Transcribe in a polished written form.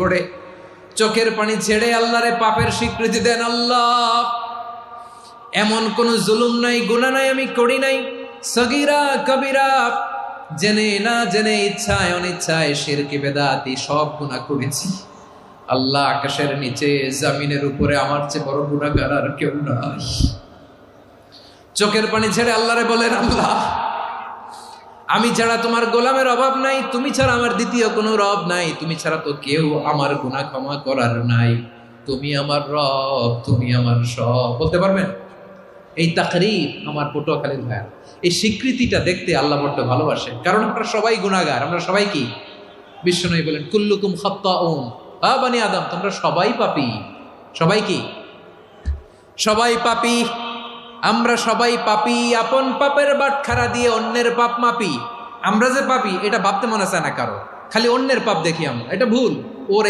পড়ে চোখের পানি ছেড়ে আল্লাহরে পাপের স্বীকৃতি দেন। আল্লাহ, এমন কোন জুলুম নাই, গুনাহ নাই আমি করি নাই, সগীরা কবিরা, জেনে না জেনে, ইচ্ছায় অনিচ্ছায়, শিরকি বেদাতি সব গুনাহ করেছি। আল্লাহ, আকাশের নিচে জমিনের উপরে আমার চেয়ে বড় গুনাহগার আর কেউ নাই। চোখের পানি ছেড়ে আল্লাহরে বলেন, আল্লাহ, আমি ছাড়া তোমার গোলামের অভাব নাই, তুমি ছাড়া আমার দ্বিতীয় কোনো রব নাই, তুমি ছাড়া তো কেউ আমার গুনাহ ক্ষমা করার নাই, তুমি আমার রব, তুমি আমার সব। বলতে পারবেন? এই তাকরীর আমার পটুয়াখালীর ভাইয়া, এই স্বীকৃতিটা দেখতে আল্লাহ বড্ড ভালোবাসে, কারণ আমরা সবাই গুনাহগার। আমরা সবাই কি? বিশ্বনবী বলেন, কুল্লুকুম খাত্তাউন, বানি আদম, তোমরা সবাই পাপী। সবাই কি? সবাই পাপী। আমরা সবাই পাপী। আপন পাপের বাটখারা দিয়ে অন্যের পাপ মাপি। আমরা যে পাপী এটা ভাবতে মনে চায় না কারো, খালি অন্যের পাপ দেখি আমরা, এটা ভুল। ওর